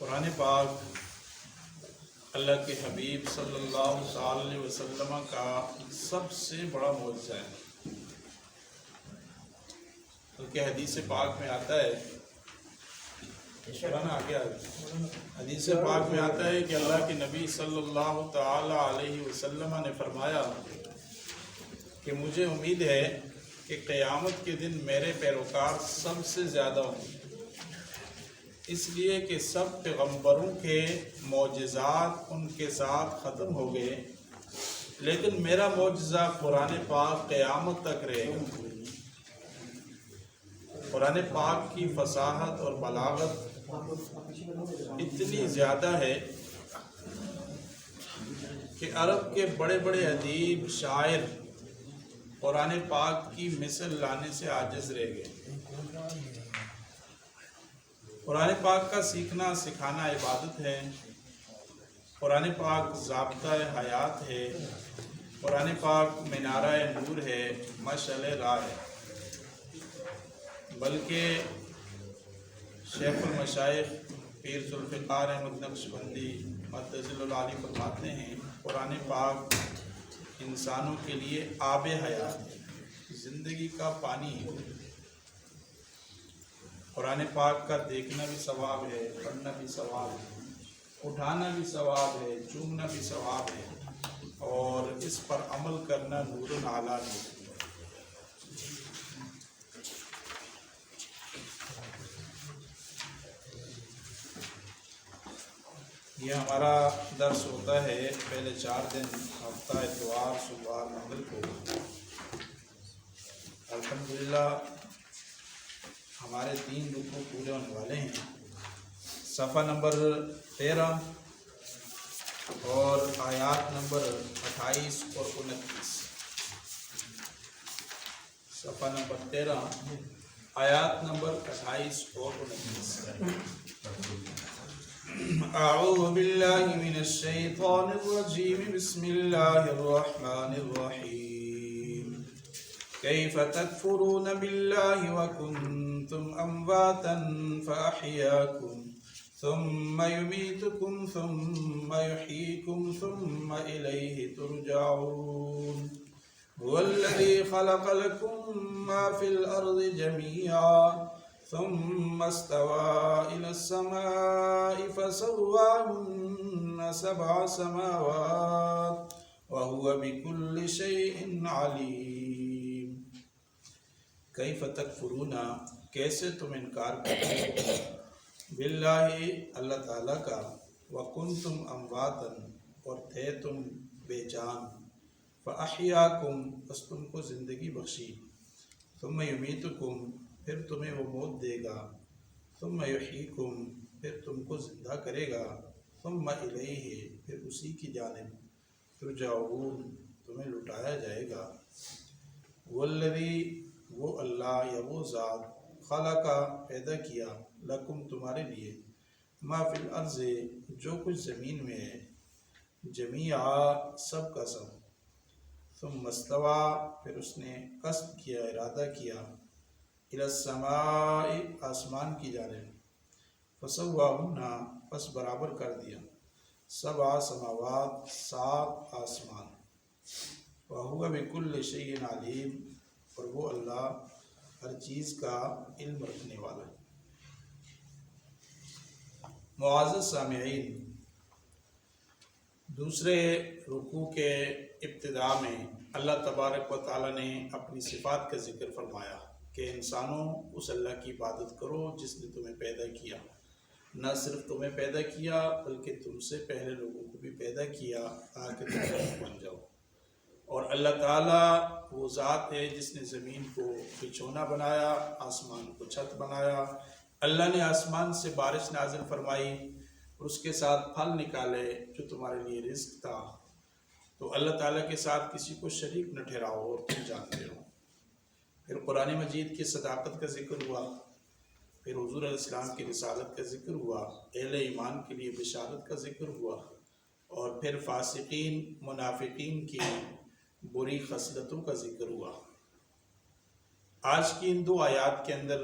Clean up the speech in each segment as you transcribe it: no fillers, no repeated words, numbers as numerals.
قرآن پاک اللہ کے حبیب صلی اللہ علیہ وسلم کا سب سے بڑا معجزہ ہے، بلکہ حدیث پاک میں آتا ہے حدیث پاک میں آتا ہے کہ اللہ کے نبی صلی اللہ تعالی علیہ وسلم نے فرمایا کہ مجھے امید ہے کہ قیامت کے دن میرے پیروکار سب سے زیادہ ہوں گے، اس لیے کہ سب پیغمبروں کے معجزات ان کے ساتھ ختم ہو گئے، لیکن میرا معجزہ قرآن پاک قیامت تک رہے گا۔ قرآن پاک کی فصاحت اور بلاغت اتنی زیادہ ہے کہ عرب کے بڑے بڑے ادیب شاعر قرآن پاک کی مثل لانے سے عاجز رہ گئے۔ قرآن پاک کا سیکھنا سکھانا عبادت ہے، قرآن پاک ضابطہ حیات ہے، قرآن پاک منارہ نور ہے، مشعل راہ ہے۔ بلکہ شیخ المشائخ پیر ذوالفقار احمد نقشبندی مدظل العالی فرماتے ہیں قرآن پاک انسانوں کے لیے آب حیات ہے، زندگی کا پانی ہے۔ قرآن پاک کا دیکھنا بھی ثواب ہے، پڑھنا بھی ثواب ہے، اٹھانا بھی ثواب ہے، چومنا بھی ثواب ہے، اور اس پر عمل کرنا نور اعلیٰ ہے۔ یہ ہمارا درس ہوتا ہے پہلے 4 دن، ہفتہ اتوار سوموار منگل کو۔ الحمدللہ ہمارے 3 رکوع پورے ہونے والے ہیں۔ صفحہ نمبر 13 اور آیات نمبر 28 اور 29۔ صفحہ نمبر 13 آیات نمبر 28 اور 29۔ اعوذ باللہ من الشیطان الرجیم، بسم اللہ الرحمن الرحیم۔ کیف تکفرون باللہ وکنتم امواتا فاحیاکم ثم یمیتکم ثم یحییکم ثم الیہ ترجعون۔ هو الذی خلق لکم ما فی الارض جمیعا ثم استوى إلى السماء فسواهن 7 سماوات وهو بكل شيء عليم۔ کیف تکفرون، کیسے تم انکار کرتے ہو، باللہ اللہ تعالیٰ کا، وکنتم امواتا اور تھے تم بے جان، فاحیاکم بس تم کو زندگی بخشی، ثم یمیتکم پھر تمہیں وہ موت دے گا، ثم یحییکم پھر تم کو زندہ کرے گا، ثم الیہ پھر اسی کی جانب ترجعون تمہیں لٹایا جائے گا۔ والذی وہ اللہ یا وہ ذات، خلق پیدا کیا، لکم تمہارے لیے، ما فی الارض جو کچھ زمین میں ہے، جمیعا سب کا سب، ثم استوى پھر اس نے قصد کیا، ارادہ کیا، الی السماء آسمان کی جانب، فسواہن پس برابر کر دیا، 7 سماوات 7 آسمان، وہو بکل شیء علیم اور وہ اللہ ہر چیز کا علم رکھنے والا ہے۔ معزز سامعین، دوسرے رکوع کے ابتداء میں اللہ تبارک و تعالیٰ نے اپنی صفات کا ذکر فرمایا کہ انسانوں اس اللہ کی عبادت کرو جس نے تمہیں پیدا کیا، نہ صرف تمہیں پیدا کیا بلکہ تم سے پہلے لوگوں کو بھی پیدا کیا تاکہ تم بن جاؤ۔ اور اللہ تعالیٰ وہ ذات ہے جس نے زمین کو بچھونا بنایا، آسمان کو چھت بنایا۔ اللہ نے آسمان سے بارش نازل فرمائی اور اس کے ساتھ پھل نکالے جو تمہارے لیے رزق تھا۔ تو اللہ تعالیٰ کے ساتھ کسی کو شریک نہ ٹھہراؤ اور تم جانتے ہو۔ پھر قرآن مجید کی صداقت کا ذکر ہوا، پھر حضور علیہ السلام کی رسالت کا ذکر ہوا، اہل ایمان کے لیے بشارت کا ذکر ہوا، اور پھر فاسقین منافقین کی بری خصلتوں کا ذکر ہوا۔ آج کی ان 2 آیات کے اندر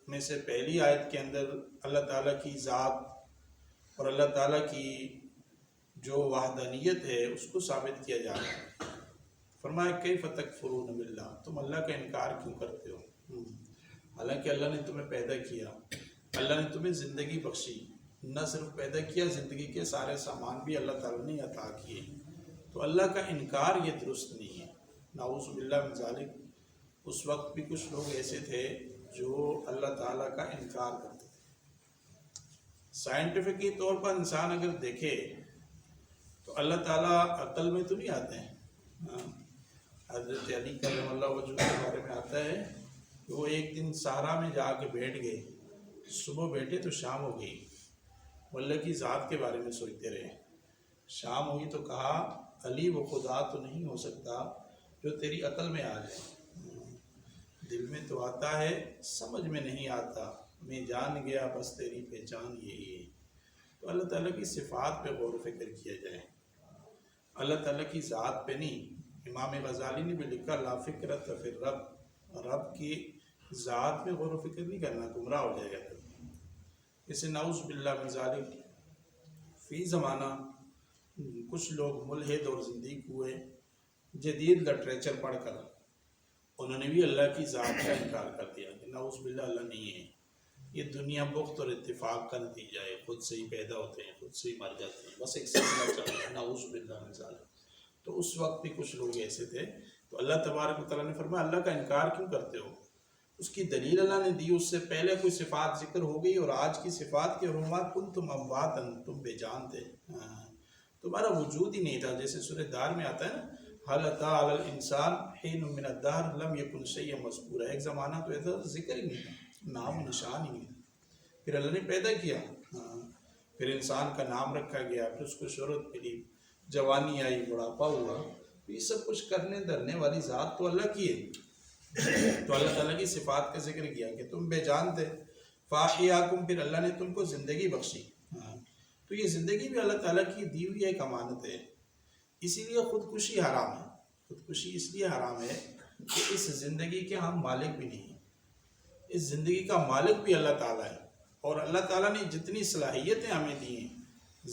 میں سے پہلی آیت کے اندر اللہ تعالیٰ کی ذات اور اللہ تعالیٰ کی جو وحدانیت ہے اس کو ثابت کیا جا رہا ہے۔ فرمایا کیف تکفرون باللہ، تم اللہ کا انکار کیوں کرتے ہو؟ حالانکہ اللہ نے تمہیں پیدا کیا، اللہ نے تمہیں زندگی بخشی، نہ صرف پیدا کیا، زندگی کے سارے سامان بھی اللہ تعالیٰ نے عطا کیے، تو اللہ کا انکار یہ درست نہیں ہے۔ نعوذ باللہ من ذالک۔ اس وقت بھی کچھ لوگ ایسے تھے جو اللہ تعالیٰ کا انکار کرتے تھے۔ سائنٹیفکی طور پر انسان اگر دیکھے تو اللہ تعالیٰ عقل میں تو نہیں آتے ہیں۔ حضرت علی کرم اللہ وجہ کے بارے میں آتا ہے کہ وہ ایک دن صحرا میں جا کے بیٹھ گئے، صبح بیٹھے تو شام ہو گئی، اللہ کی ذات کے بارے میں سوچتے رہے۔ شام ہوئی تو کہا علی وہ خدا تو نہیں ہو سکتا جو تیری عقل میں آ جائے، دل میں تو آتا ہے سمجھ میں نہیں آتا، میں جان گیا بس تیری پہچان یہی ہے۔ تو اللہ تعالیٰ کی صفات پہ غور و فکر کیا جائے، اللہ تعالیٰ کی ذات پہ نہیں۔ امام غزالی نے بھی لکھا لا فکرت فی الرب، رب کی ذات میں غور و فکر نہیں کرنا، گمراہ ہو جائے گا۔ اسے نعوذ باللہ من ذالک فی زمانہ کچھ لوگ ملحد اور زندیق ہوئے، جدید لٹریچر پڑھ کر انہوں نے بھی اللہ کی ذات کا انکار کر دیا کہ نعوذ باللہ اللہ نہیں ہے، یہ دنیا بخت اور اتفاق کا نتیجہ ہے، خود سے ہی پیدا ہوتے ہیں، خود سے ہی مر جاتے ہیں، بس ایک سلسلہ چل رہا ہے، نعوذ باللہ من ذالک۔ تو اس وقت بھی کچھ لوگ ایسے تھے، تو اللہ تبارک و تعالیٰ نے فرمایا اللہ کا انکار کیوں کرتے ہو؟ اس کی دلیل اللہ نے دی، اس سے پہلے کوئی صفات ذکر ہو گئی، اور آج کی صفات کے حرمات کنتم امواتا، تم بے جان تھے، تمہارا وجود ہی نہیں تھا۔ جیسے سورہ دار میں آتا ہے نا حل اتی علی الانسان حین من الدہر لم یکن شیئا مذکورا، ایک زمانہ تو ایسا ذکر ہی نہیں تھا، نام و نشان ہی نہیں تھا، پھر اللہ نے پیدا کیا، پھر انسان کا نام رکھا گیا، پھر اس کو شہرت ملی، جوانی آئی، بڑھاپا ہوا، یہ سب کچھ کرنے دھرنے والی ذات تو اللہ کی ہے۔ تو اللہ تعالیٰ کی صفات کا ذکر کیا کہ تم بے جان تھے، فاحیاکم، پھر اللہ نے تم کو زندگی بخشی۔ تو یہ زندگی بھی اللہ تعالیٰ کی دی ہوئی ایک امانت ہے، اسی لیے خودکشی حرام ہے۔ خودکشی اس لیے حرام ہے کہ اس زندگی کے ہم مالک بھی نہیں ہیں، اس زندگی کا مالک بھی اللہ تعالیٰ ہے، اور اللہ تعالیٰ نے جتنی صلاحیتیں ہمیں دی ہیں،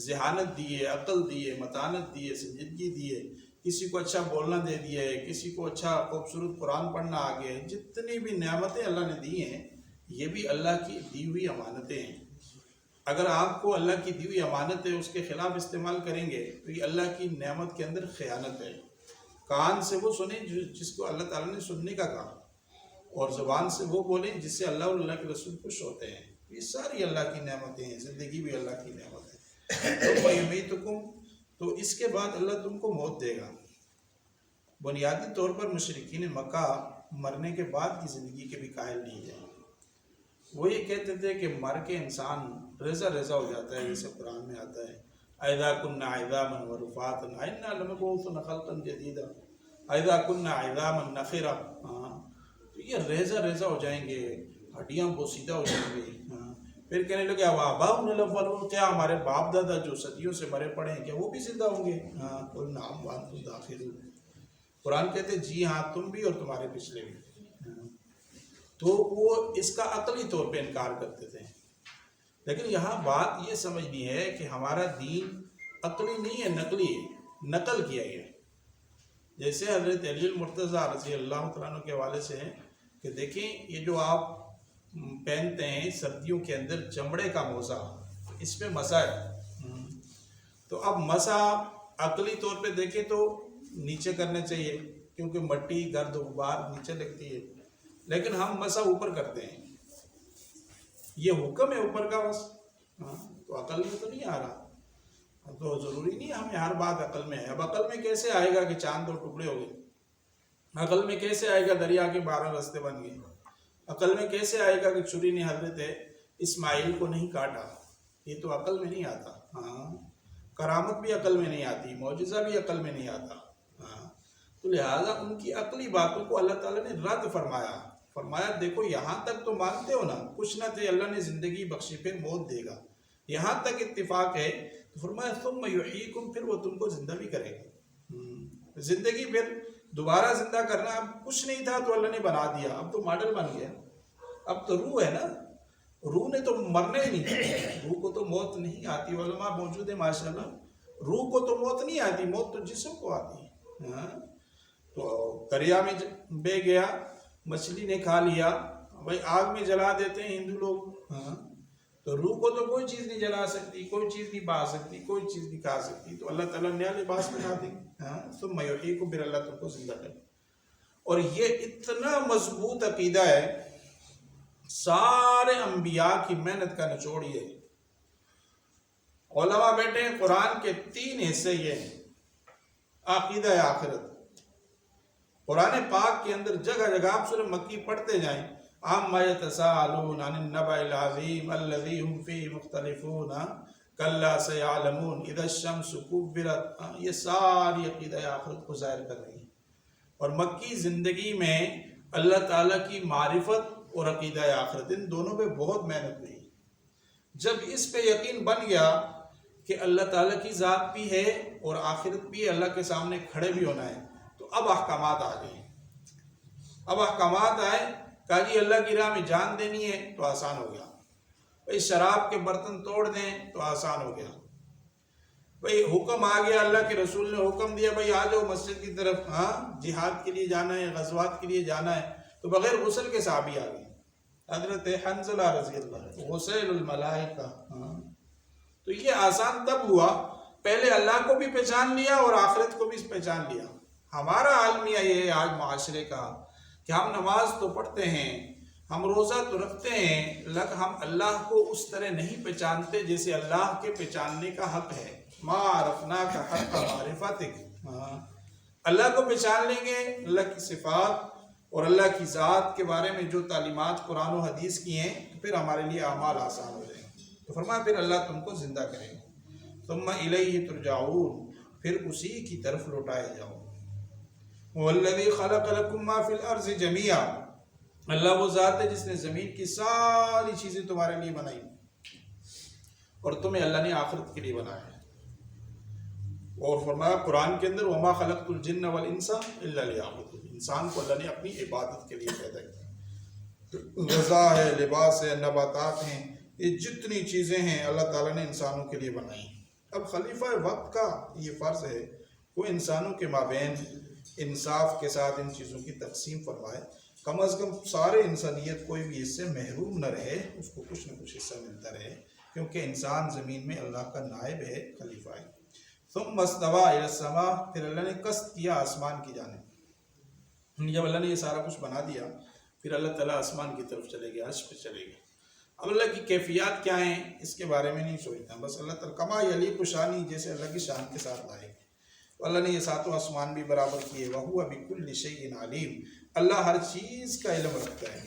ذہانت دی ہے، عقل دی ہے، متانت دی ہے، سنجیدگی دی ہے، کسی کو اچھا بولنا دے دیا ہے، کسی کو اچھا خوبصورت قرآن پڑھنا آ گیا ہے، جتنی بھی نعمتیں اللہ نے دی ہیں یہ بھی اللہ کی دی ہوئی امانتیں ہیں۔ اگر آپ کو اللہ کی دی ہوئی امانت ہے اس کے خلاف استعمال کریں گے تو یہ اللہ کی نعمت کے اندر خیانت ہے۔ کان سے وہ سنیں جس کو اللہ تعالیٰ نے سننے کا کہا، اور زبان سے وہ بولیں جس سے اللہ اور اللہ کے رسول خوش ہوتے ہیں۔ یہ ساری اللہ کی نعمتیں ہیں، زندگی بھی اللہ کی نعمت ہے۔ تو اس کے بعد اللہ تم کو موت دے گا۔ بنیادی طور پر مشرکین مکہ مرنے کے بعد کی زندگی کے بھی قائل نہیں ہیں، وہ یہ کہتے تھے کہ مر کے انسان ریزہ ریزہ ہو جاتا ہے، جیسے قرآن میں آتا ہے اَإِذَا كُنَّا عِظَامًا وَرُفَاتًا أَإِنَّا لَمَبْعُوثُونَ خَلْقًا جَدِيدًا اَإِذَا كُنَّا عِظَامًا نَخِرًا۔ تو یہ ریزہ ریزہ ہو جائیں گے، ہڈیاں بوسیدہ ہو جائیں گے۔ پھر کہنے لگے وَآبَاؤُنَا الْأَوَّلُونَ، کیا ہمارے باپ دادا جو صدیوں سے مرے پڑے ہیں کیا وہ بھی زندہ ہوں گے؟ قُلْ نَعَمْ وَأَنْتُمْ دَاخِرُونَ۔ قرآن کہتے ہیں جی ہاں تم بھی اور تمہارے پچھلے بھی۔ تو وہ اس کا عقلی طور پہ انکار کرتے تھے، لیکن یہاں بات یہ سمجھنی ہے کہ ہمارا دین عقلی نہیں ہے، نقلی ہے، نقل کیا گیا۔ جیسے حضرت علی المرتضیٰ رضی اللہ تعالیٰ عنہ کے حوالے سے ہے کہ دیکھیں یہ جو آپ پہنتے ہیں سردیوں کے اندر چمڑے کا موزہ، اس پہ مسا ہے، تو اب مسا عقلی طور پہ دیکھیں تو نیچے کرنا چاہیے کیونکہ مٹی گرد و غبار نیچے لگتی ہے، لیکن ہم مسا اوپر کرتے ہیں، یہ حکم ہے اوپر کا بس، تو عقل میں تو نہیں آ رہا۔ تو ضروری نہیں ہمیں ہر بات عقل میں ہے۔ اب عقل میں کیسے آئے گا کہ چاند دو ٹکڑے ہو گئے؟ عقل میں کیسے آئے گا دریا کے 12 راستے بن گئے؟ عقل میں کیسے آئے گا کہ چھری نے حضرت اسماعیل کو نہیں کاٹا؟ یہ تو عقل میں نہیں آتا۔ کرامت بھی عقل میں نہیں آتی، معجزہ بھی عقل میں نہیں آتا۔ تو لہٰذا ان کی عقلی باتوں کو اللہ تعالیٰ نے رد فرمایا دیکھو یہاں تک تو مانتے ہو نا، کچھ نہ تھے اللہ نے زندگی بخشی پھر موت دے گا، یہاں تک اتفاق ہے، تو فرمایا ثم یحییکم، پھر وہ تم کو زندہ بھی کرے گا۔ زندگی پھر دوبارہ زندہ کرنا، اب کچھ نہیں تھا تو اللہ نے بنا دیا، اب تو ماڈل بن گیا، اب تو روح ہے نا، روح نے تو مرنا ہی نہیں، روح کو تو موت نہیں آتی، علماء موجود ہے ماشاءاللہ، روح کو تو موت نہیں آتی، موت تو جسم کو آتی ہے۔ ہاں تو دریا میں بہ گیا، مچھلی نے کھا لیا، بھائی آگ میں جلا دیتے ہیں ہندو لوگ، ہاں تو روح کو تو کوئی چیز نہیں جلا سکتی، کوئی چیز نہیں پا سکتی، کوئی چیز نہیں کھا سکتی، تو اللہ تعالیٰ نیا لباس بنا دیں گے، ہاں ثم یحییکم، پھر اللہ تم کو زندہ کرے۔ اور یہ اتنا مضبوط عقیدہ ہے، سارے انبیاء کی محنت کا نچوڑ یہ ہے۔ علماء بیٹھے ہیں، قرآن کے 3 حصے یہ ہیں، عقیدہ آخرت۔ قرآن پاک کے اندر جگہ جگہ آپ سورہ مکی پڑھتے جائیں، عَمَّ يَتَسَاءَلُونَ عَنِ النَّبَإِ الْعَظِيمِ الَّذِي هُمْ فِيهِ مُخْتَلِفُونَ كَلَّا سَيَعْلَمُونَ إِذَا الشَّمْسُ كُوِّرَتْ، یہ ساری عقیدہ آخرت کو ظاہر کر رہی ہے۔ اور مکی زندگی میں اللہ تعالیٰ کی معرفت اور عقیدہ آخرت، ان دونوں پہ بہت محنت ہوئی۔ جب اس پہ یقین بن گیا کہ اللہ تعالیٰ کی ذات بھی ہے اور آخرت بھی اللہ کے سامنے کھڑے بھی ہونا ہے، تو اب احکامات آ گئے۔ اب احکامات آئے، کہا جی اللہ کی راہ میں جان دینی ہے تو آسان ہو گیا، بھائی شراب کے برتن توڑ دیں تو آسان ہو گیا، بھائی حکم آ گیا، اللہ کے رسول نے حکم دیا بھائی آ جاؤ مسجد کی طرف، ہاں جہاد کے لیے جانا ہے، غزوات کے لیے جانا ہے، تو بغیر غسل کے صحابی آ گئے، حضرت حنظلہ رضی اللہ، غسیل الملائکہ، ہاں تو یہ آسان تب ہوا، پہلے اللہ کو بھی پہچان لیا اور آخرت کو بھی پہچان لیا۔ ہمارا عالمیہ یہ ہے آج معاشرے کا کہ ہم نماز تو پڑھتے ہیں، ہم روزہ تو رکھتے ہیں، لیکن ہم اللہ کو اس طرح نہیں پہچانتے جیسے اللہ کے پہچاننے کا حق ہے۔ ما عرفناک حق معرفتک، اللہ کو پہچان لیں گے، اللہ کی صفات اور اللہ کی ذات کے بارے میں جو تعلیمات قرآن و حدیث کی ہیں، تو پھر ہمارے لیے اعمال آسان ہو جائیں گے۔ تو فرمایا پھر اللہ تم کو زندہ کرے گا، ثم الیہ ترجعون، پھر اسی کی طرف لوٹائے جاؤ۔ وَالَّذِي خَلَقَ لَكُم مَّا فِي الْأَرْضِ جَمِيعًا، اللہ وہ ذات ہے جس نے زمین کی ساری چیزیں تمہارے لیے بنائی اور تمہیں اللہ نے آخرت کے لیے بنایا ہے۔ اور فرمایا قرآن کے اندر وَمَا خَلَقْتُ الْجِنَّ وَالْإِنسَ إِلَّا لِيَعْبُدُونِ، انسان کو اللہ نے اپنی عبادت کے لیے پیدا کیا۔ غذا ہے، لباس ہے، نباتات ہیں، یہ جتنی چیزیں ہیں اللہ تعالیٰ نے انسانوں کے لیے بنائی۔ اب خلیفہ وقت کا یہ فرض ہے وہ انسانوں کے مابین انصاف کے ساتھ ان چیزوں کی تقسیم فرمائے، کم از کم سارے انسانیت کوئی بھی اس سے محروم نہ رہے، اس کو کچھ نہ کچھ حصہ ملتا رہے، کیونکہ انسان زمین میں اللہ کا نائب ہے، خلیفہ ہے۔ ثم استوى الى السماء، پھر اللہ نے قصد کیا آسمان کی جانب۔ جب اللہ نے یہ سارا کچھ بنا دیا، پھر اللہ تعالیٰ آسمان کی طرف چلے گئے، عرش پہ چلے گئے۔ اب اللہ کی کیفیات کیا ہیں اس کے بارے میں نہیں سوچتا، بس اللہ تعالیٰ کما یلیق شانی، جیسے اللہ کی شان کے ساتھ لائے گئے۔ اللہ نے یہ 7 آسمان بھی برابر کیے، وَهُوَ بِكُلِّ شَيْءٍ عَلِيمٌ، اللہ ہر چیز کا علم رکھتا ہے۔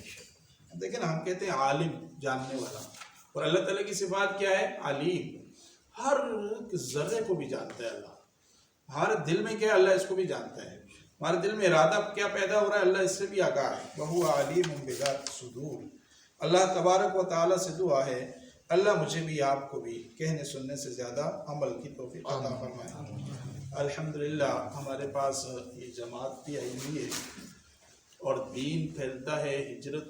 دیکھیں نا، ہم کہتے ہیں عالم، جاننے والا، اور اللہ تعالیٰ کی صفات کیا ہے؟ علیم، ہر ذرے کو بھی جانتا ہے اللہ، ہر دل میں کیا ہے اللہ اس کو بھی جانتا ہے، ہمارے دل میں ارادہ کیا پیدا ہو رہا ہے اللہ اس سے بھی آگاہ ہے۔ وَهُوَ عَلِيمٌ بِذَاتِ الصُّدُورِ، اللہ تبارک و تعالیٰ سے دعا ہے اللہ مجھے بھی آپ کو بھی کہنے سننے سے زیادہ عمل کی توفیق عطا فرمائے۔ الحمدللہ ہمارے پاس یہ جماعت بھی آئی ہوئی ہے اور دین پھیلتا ہے، ہجرت